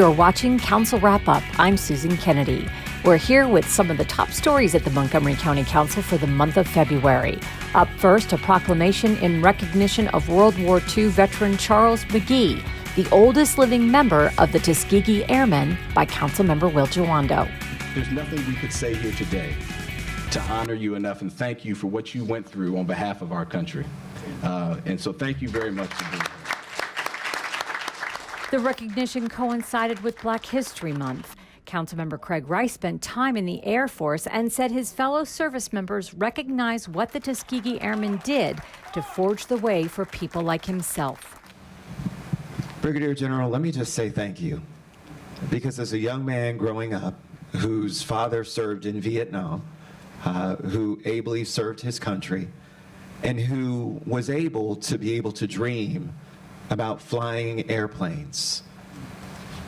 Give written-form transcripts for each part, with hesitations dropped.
You're watching Council Wrap Up. I'm Susan Kennedy. We're here with some of the top stories at the Montgomery County Council for the month of February. Up first, a proclamation in recognition of World War II veteran Charles Magee, the oldest living member of the Tuskegee Airmen, by Councilmember Will Jawando. There's nothing we could say here today to honor you enough and thank you for what you went through on behalf of our country. And so thank you very much. The recognition coincided with Black History Month. Councilmember Craig Rice spent time in the Air Force and said his fellow service members recognize what the Tuskegee Airmen did to forge the way for people like himself. Brigadier General, let me just say thank you. Because as a young man growing up, whose father served in Vietnam, who ably served his country, and who was able to dream about flying airplanes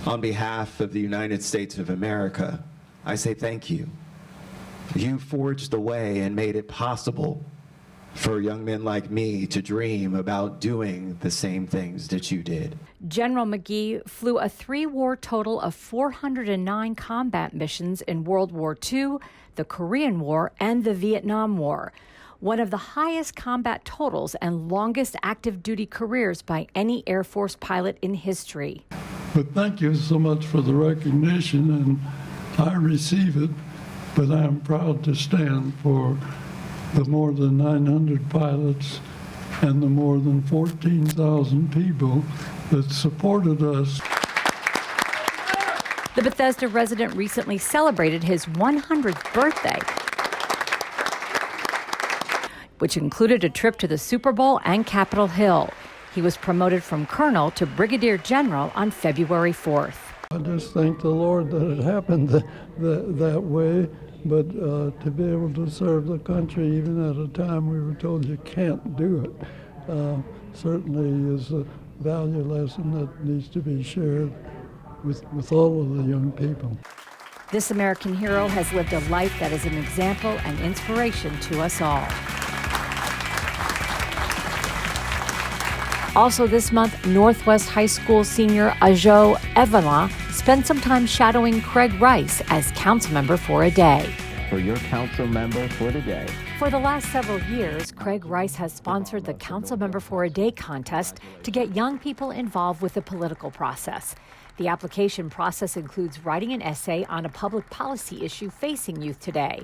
on behalf of the United States of America, I say thank you. You forged the way and made it possible for young men like me to dream about doing the same things that you did. General Magee flew a three-war total of 409 combat missions in World War II, the Korean War, and the Vietnam War. One of the highest combat totals and longest active duty careers by any Air Force pilot in history. But thank you so much for the recognition, and I receive it, but I am proud to stand for the more than 900 pilots and the more than 14,000 people that supported us. The Bethesda resident recently celebrated his 100th birthday, which included a trip to the Super Bowl and Capitol Hill. He was promoted from colonel to brigadier general on February 4th. I just thank the Lord that it happened that way, but to be able to serve the country even at a time we were told you can't do it, certainly is a value lesson that needs to be shared with all of the young people. This American hero has lived a life that is an example and inspiration to us all. Also this month, Northwest High School senior Ajo Evala spent some time shadowing Craig Rice as council member for a day. For your council member for the day. For the last several years, Craig Rice has sponsored the Council Member for a Day contest to get young people involved with the political process. The application process includes writing an essay on a public policy issue facing youth today.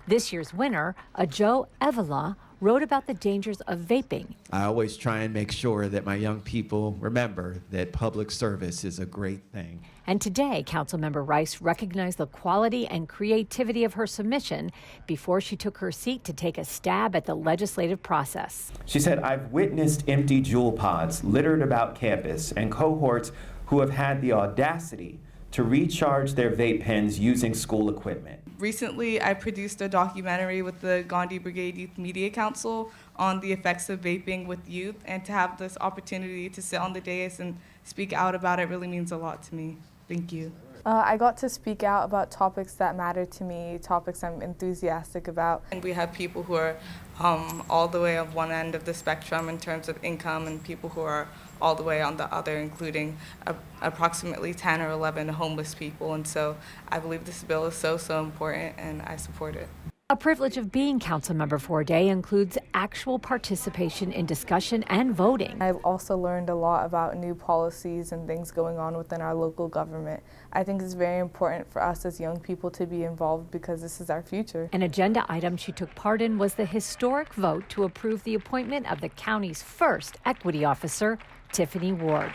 This year's winner, Ajo Evala, wrote about the dangers of vaping. I always try and make sure that my young people remember that public service is a great thing. And today, Councilmember Rice recognized the quality and creativity of her submission before she took her seat to take a stab at the legislative process. She said, "I've witnessed empty jewel pods littered about campus and cohorts who have had the audacity to recharge their vape pens using school equipment." Recently, I produced a documentary with the Gandhi Brigade Youth Media Council on the effects of vaping with youth, and to have this opportunity to sit on the dais and speak out about it really means a lot to me. Thank you. I got to speak out about topics that matter to me, topics I'm enthusiastic about. And we have people who are all the way on one end of the spectrum in terms of income, and people who are all the way on the other, including approximately 10 or 11 homeless people. And so I believe this bill is so important, and I support it. A privilege of being council member for a day includes actual participation in discussion and voting. I've also learned a lot about new policies and things going on within our local government. I think it's very important for us as young people to be involved because this is our future. An agenda item she took part in was the historic vote to approve the appointment of the county's first equity officer, Tiffany Ward.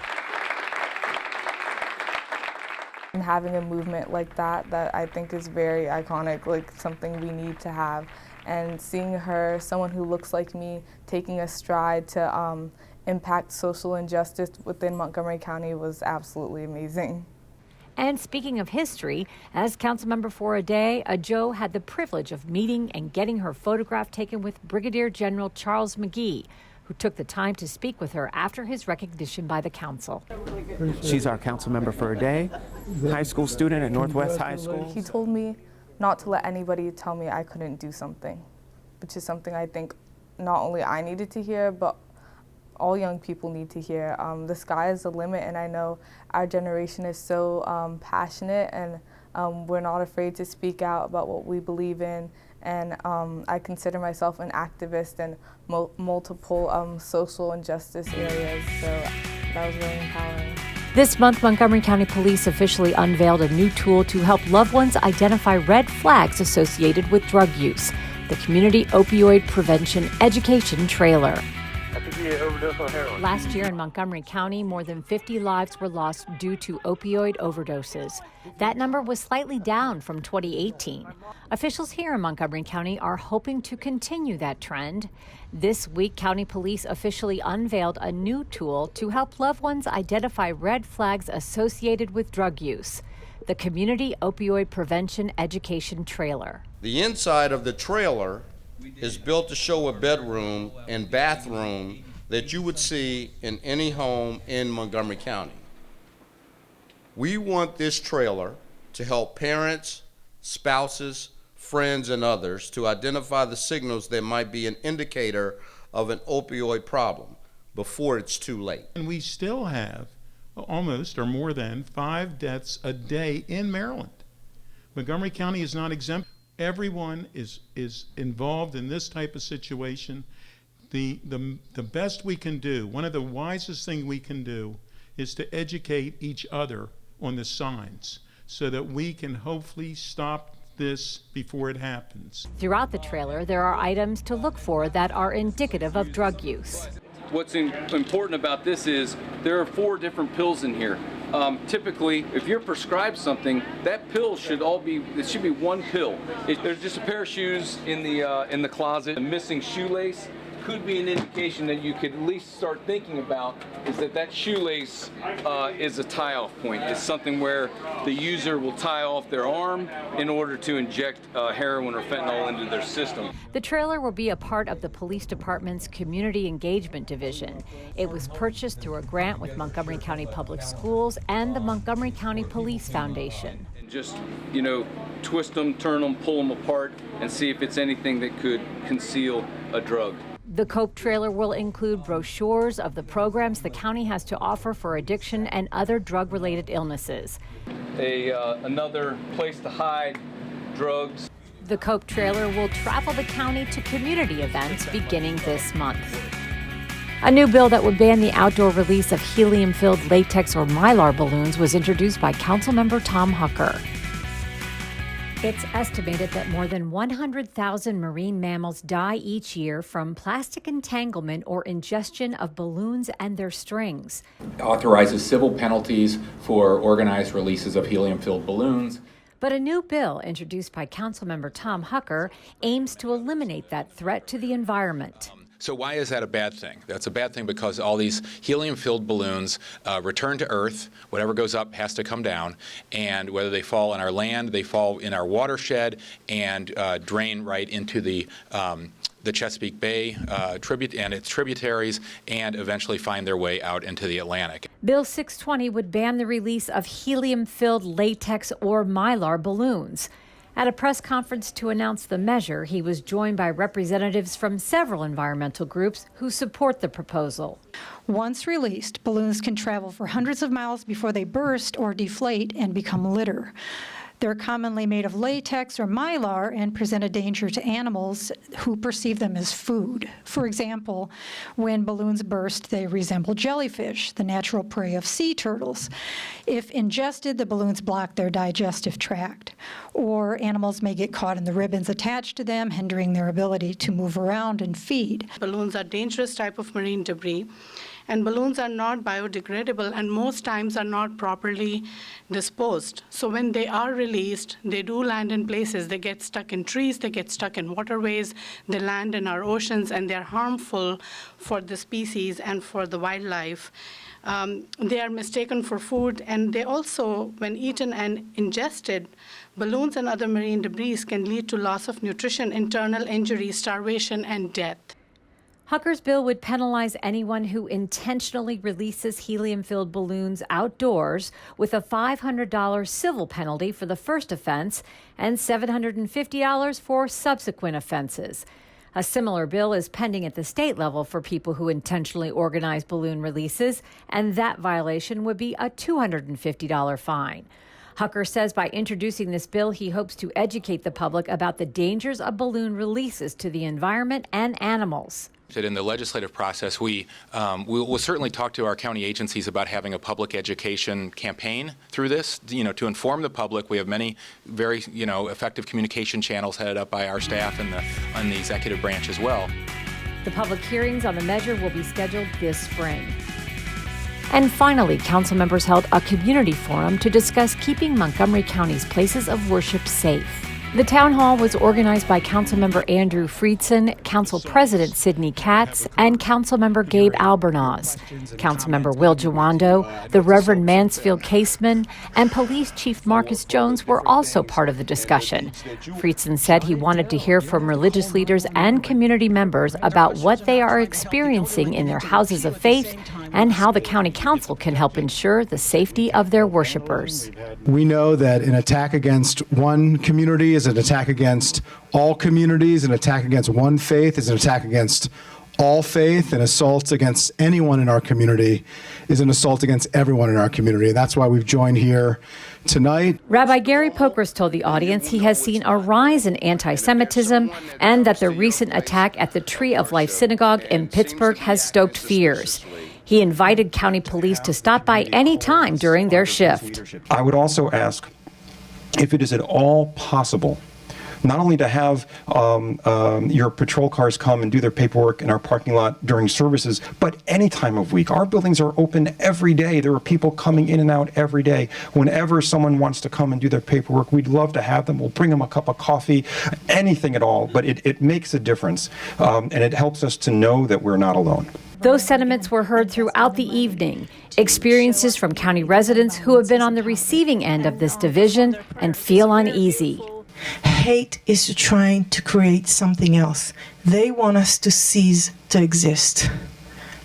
And having a movement like that I think is very iconic, like something we need to have. And seeing her, someone who looks like me, taking a stride to impact social injustice within Montgomery County was absolutely amazing. And speaking of history, as council member for a day, Ajo had the privilege of meeting and getting her photograph taken with Brigadier General Charles Magee, who took the time to speak with her after his recognition by the council. She's our council member for a day, high school student at Northwest High School. He told me not to let anybody tell me I couldn't do something, which is something I think not only I needed to hear, but all young people need to hear. The sky is the limit, and I know our generation is so passionate, and we're not afraid to speak out about what we believe in. And I consider myself an activist in multiple social injustice areas, so that was really empowering. This month, Montgomery County Police officially unveiled a new tool to help loved ones identify red flags associated with drug use, the Community Opioid Prevention Education Trailer. Last year in Montgomery County, more than 50 lives were lost due to opioid overdoses. That number was slightly down from 2018. Officials here in Montgomery County are hoping to continue that trend. This week, County Police officially unveiled a new tool to help loved ones identify red flags associated with drug use, the Community Opioid Prevention Education Trailer. The inside of the trailer is built to show a bedroom and bathroom that you would see in any home in Montgomery County. We want this trailer to help parents, spouses, friends, and others to identify the signals that might be an indicator of an opioid problem before it's too late. And we still have almost or more than 5 deaths a day in Maryland. Montgomery County is not exempt. Everyone is involved in this type of situation. The best we can do, one of the wisest things we can do, is to educate each other on the signs so that we can hopefully stop this before it happens. Throughout the trailer, there are items to look for that are indicative of drug use. What's important about this is there are 4 different pills in here. Typically, if you're prescribed something, that pill should be one pill. There's just a pair of shoes in the closet. A missing shoelace could be an indication that you could at least start thinking about is that shoelace is a tie-off point. It's something where the user will tie off their arm in order to inject heroin or fentanyl into their system. The trailer will be a part of the police department's Community Engagement Division. It was purchased through a grant with Montgomery County Public Schools and the Montgomery County Police Foundation. And just, twist them, turn them, pull them apart, and see if it's anything that could conceal a drug. The COPE trailer will include brochures of the programs the county has to offer for addiction and other drug-related illnesses. Another place to hide drugs. The COPE trailer will travel the county to community events beginning this month. A new bill that would ban the outdoor release of helium-filled latex or mylar balloons was introduced by Councilmember Tom Hucker. It's estimated that more than 100,000 marine mammals die each year from plastic entanglement or ingestion of balloons and their strings. It authorizes civil penalties for organized releases of helium-filled balloons. But a new bill introduced by Councilmember Tom Hucker aims to eliminate that threat to the environment. So why is that a bad thing? That's a bad thing because all these helium-filled balloons return to Earth. Whatever goes up has to come down. And whether they fall in our land, they fall in our watershed and drain right into the Chesapeake Bay and its tributaries and eventually find their way out into the Atlantic. Bill 620 would ban the release of helium-filled latex or mylar balloons. At a press conference to announce the measure, he was joined by representatives from several environmental groups who support the proposal. Once released, balloons can travel for hundreds of miles before they burst or deflate and become litter. They're commonly made of latex or mylar and present a danger to animals who perceive them as food. For example, when balloons burst, they resemble jellyfish, the natural prey of sea turtles. If ingested, the balloons block their digestive tract. Or animals may get caught in the ribbons attached to them, hindering their ability to move around and feed. Balloons are a dangerous type of marine debris. And balloons are not biodegradable and most times are not properly disposed. So when they are released, they do land in places. They get stuck in trees, they get stuck in waterways, they land in our oceans, and they're harmful for the species and for the wildlife. They are mistaken for food, and they also, when eaten and ingested, balloons and other marine debris can lead to loss of nutrition, internal injury, starvation, and death. Hucker's bill would penalize anyone who intentionally releases helium-filled balloons outdoors with a $500 civil penalty for the first offense and $750 for subsequent offenses. A similar bill is pending at the state level for people who intentionally organize balloon releases, and that violation would be a $250 fine. Hucker says by introducing this bill, he hopes to educate the public about the dangers of balloon releases to the environment and animals. In the legislative process, we will certainly talk to our county agencies about having a public education campaign through this, to inform the public. We have many very, effective communication channels headed up by our staff and the executive branch as well. The public hearings on the measure will be scheduled this spring. And finally, council members held a community forum to discuss keeping Montgomery County's places of worship safe. The town hall was organized by Councilmember Andrew Friedson, Council President Sidney Katz, and Councilmember Gabe Albornoz. Councilmember Will Jawando, the Reverend Mansfield Caseman, and Police Chief Marcus Jones were also part of the discussion. Friedson said he wanted to hear from religious leaders and community members about what they are experiencing in their houses of faith and how the county council can help ensure the safety of their worshipers. We know that an attack against one community is an attack against all communities. An attack against one faith is an attack against all faith. An assault against anyone in our community is an assault against everyone in our community. That's why we've joined here tonight. Rabbi Gary Pokras told the audience he has seen a rise in anti-Semitism and that the recent attack at the Tree of Life Synagogue in Pittsburgh has stoked fears. He invited county police to stop by any time during their shift. I would also ask if it is at all possible not only to have your patrol cars come and do their paperwork in our parking lot during services, but any time of week. Our buildings are open every day. There are people coming in and out every day. Whenever someone wants to come and do their paperwork, we'd love to have them. We'll bring them a cup of coffee, anything at all. But it makes a difference, and it helps us to know that we're not alone. Those sentiments were heard throughout the evening. Experiences from county residents who have been on the receiving end of this division and feel uneasy. Hate is trying to create something else. They want us to cease to exist.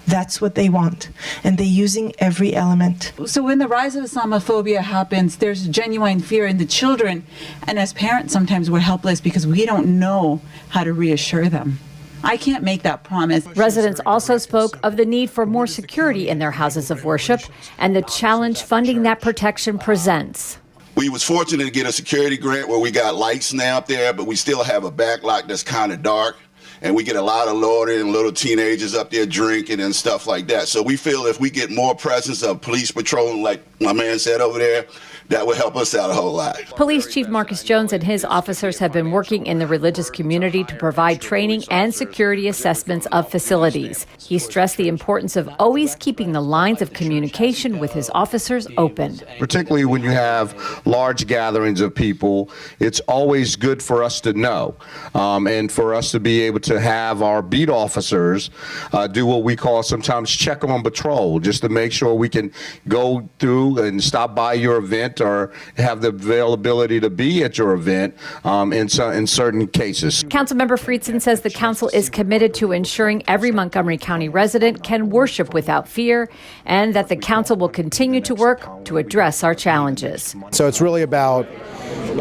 That's what they want, and they're using every element. So when the rise of Islamophobia happens, there's genuine fear in the children, and as parents sometimes we're helpless because we don't know how to reassure them. I can't make that promise. Residents also spoke of the need for more security in their houses of worship and the challenge funding that protection presents. We was fortunate to get a security grant where we got lights now up there, but we still have a backlot that's kind of dark. And we get a lot of loitering and little teenagers up there drinking and stuff like that. So we feel if we get more presence of police patrolling, like my man said over there, that would help us out a whole lot. Police Chief Marcus Jones and his officers have been working in the religious community to provide training and security assessments of facilities. He stressed the importance of always keeping the lines of communication with his officers open. Particularly when you have large gatherings of people, it's always good for us to know and for us to be able to have our beat officers do what we call sometimes check on patrol, just to make sure we can go through and stop by your event or have the availability to be at your event in certain cases. Councilmember Friedson says the council is committed to ensuring every Montgomery County resident can worship without fear and that the council will continue to work to address our challenges. So it's really about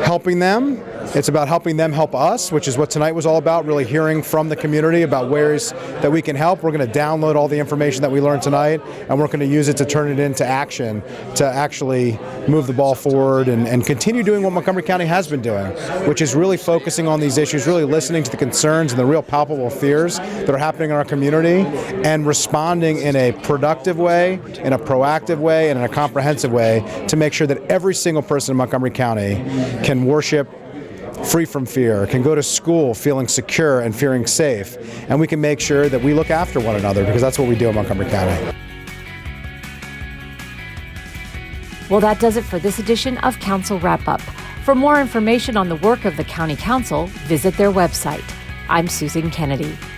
helping them. It's about helping them help us, which is what tonight was all about, really hearing from the community about ways that we can help. We're going to download all the information that we learned tonight, and we're going to use it to turn it into action, to actually move the ball forward and continue doing what Montgomery County has been doing, which is really focusing on these issues, really listening to the concerns and the real palpable fears that are happening in our community and responding in a productive way, in a proactive way, and in a comprehensive way to make sure that every single person in Montgomery County can worship free from fear, can go to school feeling secure and feeling safe, and we can make sure that we look after one another because that's what we do in Montgomery County. Well, that does it for this edition of Council Wrap-Up. For more information on the work of the County Council, visit their website. I'm Susan Kennedy.